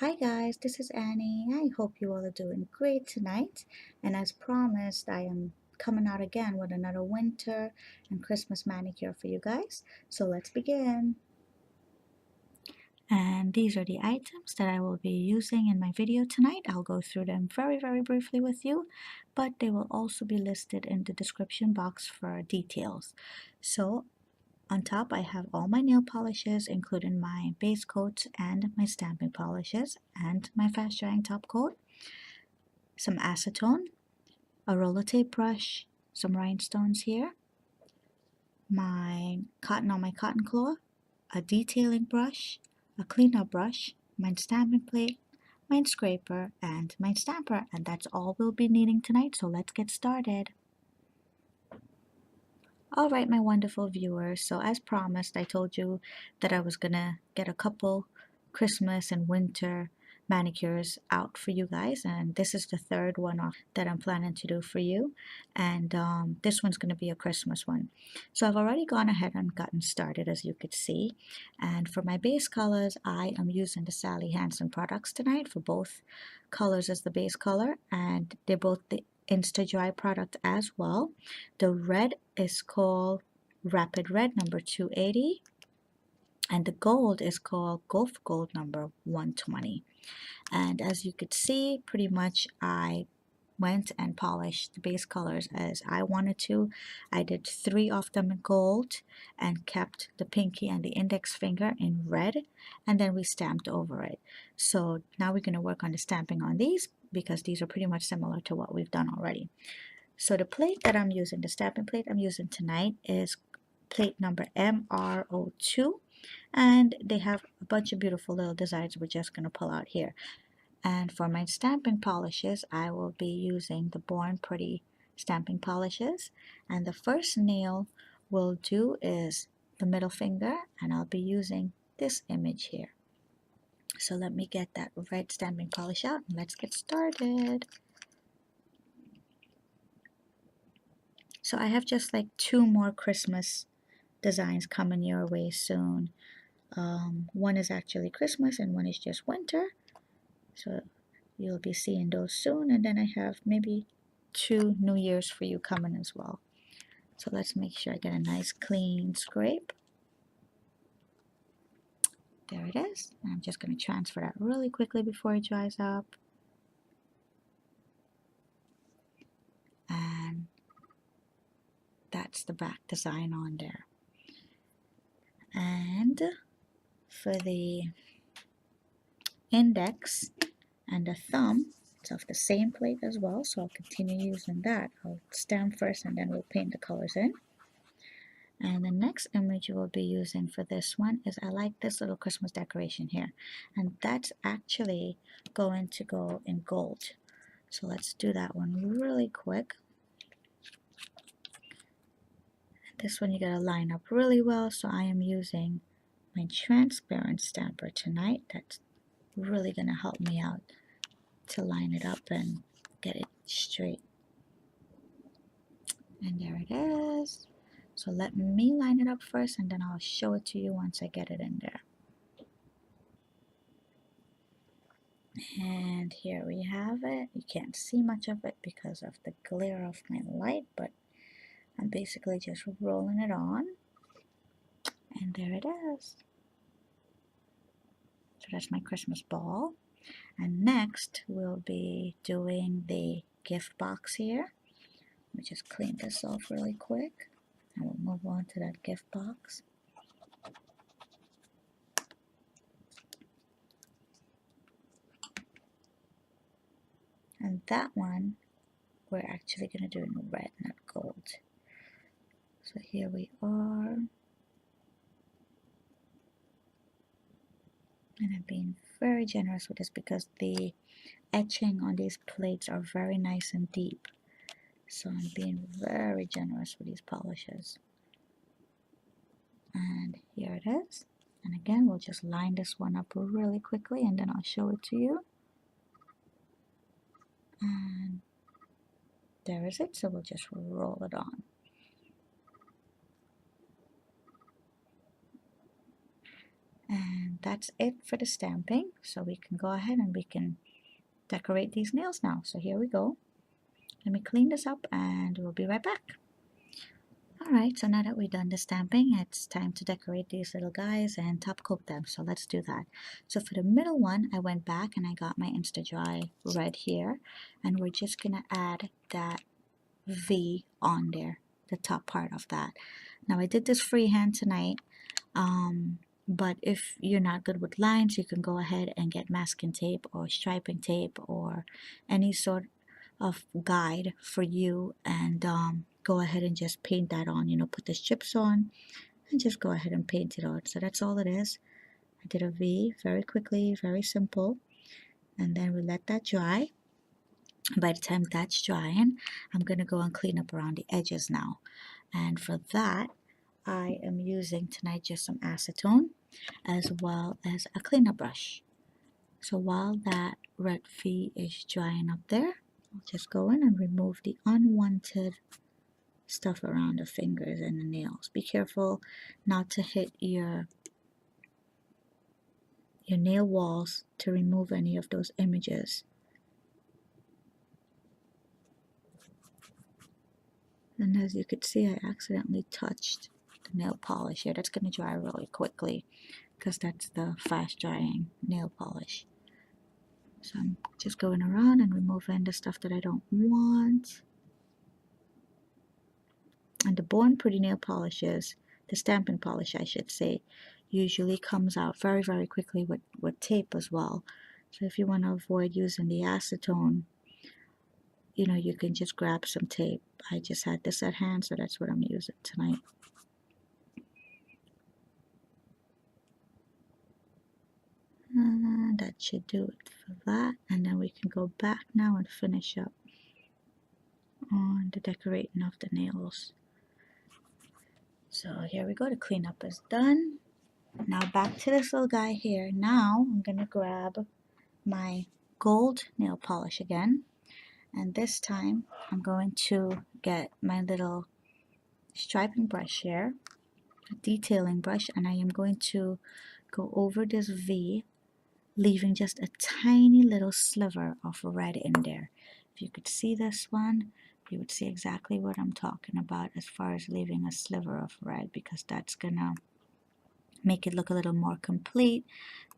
Hi guys, this is Annie. I hope you all are doing great tonight. And as promised, I am coming out again with another winter and Christmas manicure for you guys. So let's begin. And these are the items that I will be using in my video tonight. I'll go through them very briefly with you, but they will also be listed in the description box for details. So on top, I have all my nail polishes, including my base coats and my stamping polishes and my fast drying top coat, some acetone, a roller tape brush, some rhinestones here, my cotton on my cotton claw, a detailing brush, a cleanup brush, my stamping plate, my scraper, and my stamper. And that's all we'll be needing tonight, so let's get started. Alright, my wonderful viewers, so as promised, I told you that I was gonna get a couple Christmas and winter manicures out for you guys, and this is the third one that I'm planning to do for you, and this one's gonna be a Christmas one. So I've already gone ahead and gotten started, as you could see, and for my base colors, I am using the Sally Hansen products tonight for both colors as the base color, and they're both the Insta-Dri product as well. The red is called Rapid Red number 280, and the gold is called Gulf Gold number 120. And as you could see, pretty much I went and polished the base colors as I wanted to. I did 3 of them in gold and kept the pinky and the index finger in red, and then we stamped over it. So now we're going to work on the stamping on these because these are pretty much similar to what we've done already. So the plate that I'm using, the stamping plate I'm using tonight, is plate number MR02, and they have a bunch of beautiful little designs we're just going to pull out here. And for my stamping polishes, I will be using the Born Pretty stamping polishes, and the first nail we'll do is the middle finger, and I'll be using this image here. So let me get that red stamping polish out and let's get started. So I have just like 2 more Christmas designs coming your way soon. One is actually Christmas and one is just winter. So you'll be seeing those soon. And then I have maybe 2 New Year's for you coming as well. So let's make sure I get a nice clean scrape. There it is. I'm just going to transfer that really quickly before it dries up. And that's the back design on there. And for the index and the thumb, it's of the same plate as well, so I'll continue using that. I'll stamp first and then we'll paint the colors in. And the next image we'll be using for this one is, I like this little Christmas decoration here, and that's actually going to go in gold. So let's do that one really quick. This one you gotta line up really well, so I am using my transparent stamper tonight. That's really gonna help me out to line it up and get it straight. And there it is. So let me line it up first and then I'll show it to you once I get it in there. And here we have it. You can't see much of it because of the glare of my light, but I'm basically just rolling it on. And there it is. So that's my Christmas ball. And next we'll be doing the gift box here. Let me just clean this off really quick and we'll move on to that gift box. And that one we're actually going to do in red, not gold. So here we are. And I'm being very generous with this because the etching on these plates are very nice and deep. So I'm being very generous with these polishes. And here it is. And again, we'll just line this one up really quickly and then I'll show it to you. And there is it. So we'll just roll it on. And that's it for the stamping. So we can go ahead and we can decorate these nails now. So here we go. Let me clean this up and we'll be right back. Alright, so now that we've done the stamping, it's time to decorate these little guys and top coat them. So let's do that. So for the middle one, I went back and I got my Insta-Dri red here. And we're just going to add that V on there, the top part of that. Now I did this freehand tonight. But if you're not good with lines, you can go ahead and get masking tape or striping tape or any sort of guide for you, and go ahead and just paint that on, you know, put the strips on and just go ahead and paint it on. So that's all it is. I did a V very quickly, very simple, and then we let that dry. By the time that's drying, I'm gonna go and clean up around the edges now, and for that I am using tonight just some acetone as well as a cleanup brush. So while that red V is drying up there, I'll just go in and remove the unwanted stuff around the fingers and the nails. Be careful not to hit your nail walls to remove any of those images. And as you could see, I accidentally touched the nail polish here. That's going to dry really quickly because that's the fast drying nail polish. So I'm just going around and removing the stuff that I don't want. And the Born Pretty nail polishes, the stamping polish I should say, usually comes out very, very quickly with tape as well. So if you want to avoid using the acetone, you know, you can just grab some tape. I just had this at hand, so that's what I'm using tonight. And that should do it for that. And then we can go back now and finish up on the decorating of the nails. So here we go, the cleanup is done. Now back to this little guy here. Now I'm gonna grab my gold nail polish again, and this time I'm going to get my little striping brush here, a detailing brush, and I am going to go over this V, leaving just a tiny little sliver of red in there. If you could see this one, you would see exactly what I'm talking about as far as leaving a sliver of red, because that's gonna make it look a little more complete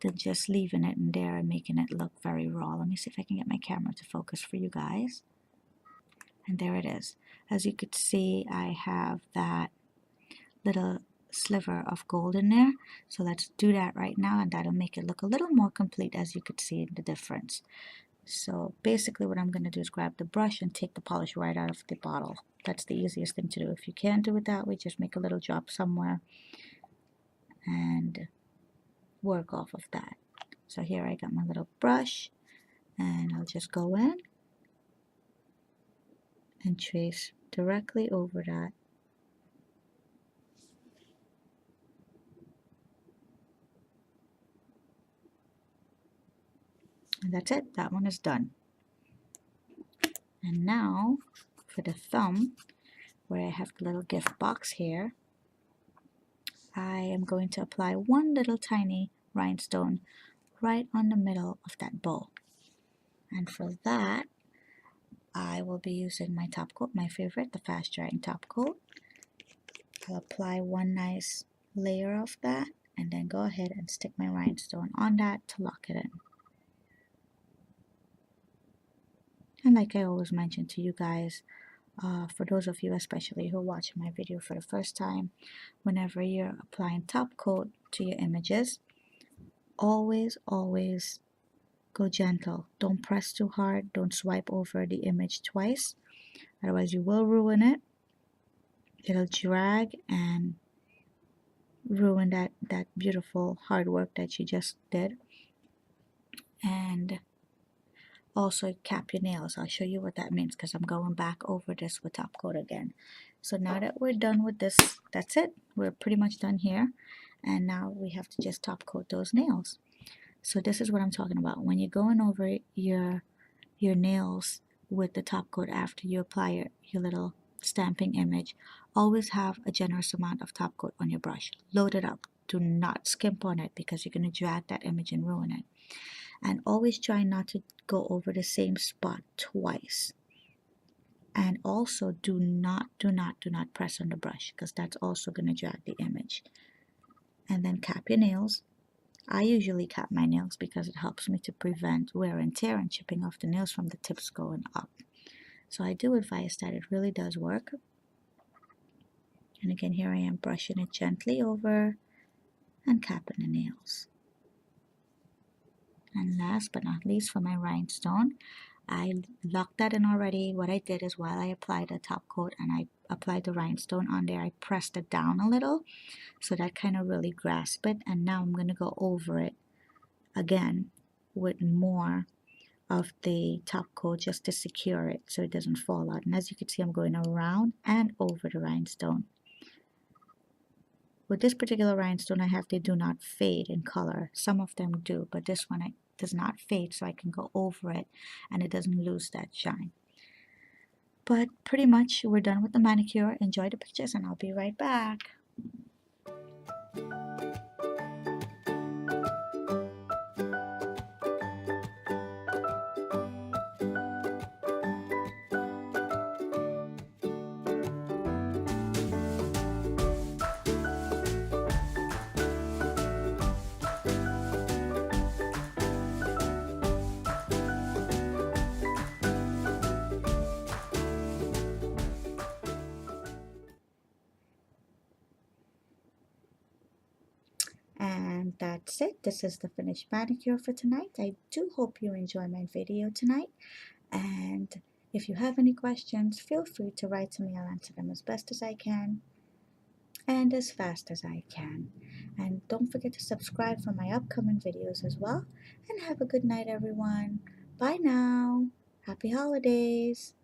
than just leaving it in there and making it look very raw. Let me see if I can get my camera to focus for you guys. And there it is. As you could see, I have that little sliver of gold in there. So let's do that right now, and that'll make it look a little more complete, as you could see the difference. So basically what I'm going to do is grab the brush and take the polish right out of the bottle. That's the easiest thing to do. If you can't do it that way, just make a little drop somewhere and work off of that. So here I got my little brush, and I'll just go in and trace directly over that. And that's it, that one is done. And now for the thumb, where I have the little gift box here, I am going to apply one little tiny rhinestone right on the middle of that bow. And for that, I will be using my top coat, my favorite, the fast drying top coat. I'll apply one nice layer of that and then go ahead and stick my rhinestone on that to lock it in. And like I always mention to you guys, for those of you especially who are watching my video for the first time, whenever you're applying top coat to your images, always go gentle. Don't press too hard. Don't swipe over the image twice, otherwise you will ruin it. It'll drag and ruin that beautiful hard work that you just did. And also cap your nails. I'll show you what that means because I'm going back over this with top coat again. So now that we're done with this, that's it. We're pretty much done here. And now we have to just top coat those nails. So this is what I'm talking about. When you're going over your nails with the top coat after you apply your little stamping image, always have a generous amount of top coat on your brush. Load it up. do not skimp on it because you're going to drag that image and ruin it. And always try not to go over the same spot twice. And also do not press on the brush because that's also going to drag the image. And then cap your nails. I usually cap my nails because it helps me to prevent wear and tear and chipping off the nails from the tips going up. So I do advise that. It really does work. And again, here I am brushing it gently over and capping the nails. And last but not least, for my rhinestone, I locked that in already. What I did is while I applied the top coat and I applied the rhinestone on there, I pressed it down a little so that kind of really grasped it. And now I'm going to go over it again with more of the top coat just to secure it so it doesn't fall out. And as you can see, I'm going around and over the rhinestone. With this particular rhinestone I have, they do not fade in color. Some of them do, but this one does not fade, so I can go over it and it doesn't lose that shine. But pretty much we're done with the manicure. Enjoy the pictures and I'll be right back. And that's it. This is the finished manicure for tonight. I do hope you enjoy my video tonight. And if you have any questions, feel free to write to me. I'll answer them as best as I can and as fast as I can. And don't forget to subscribe for my upcoming videos as well. And have a good night, everyone. Bye now. Happy holidays.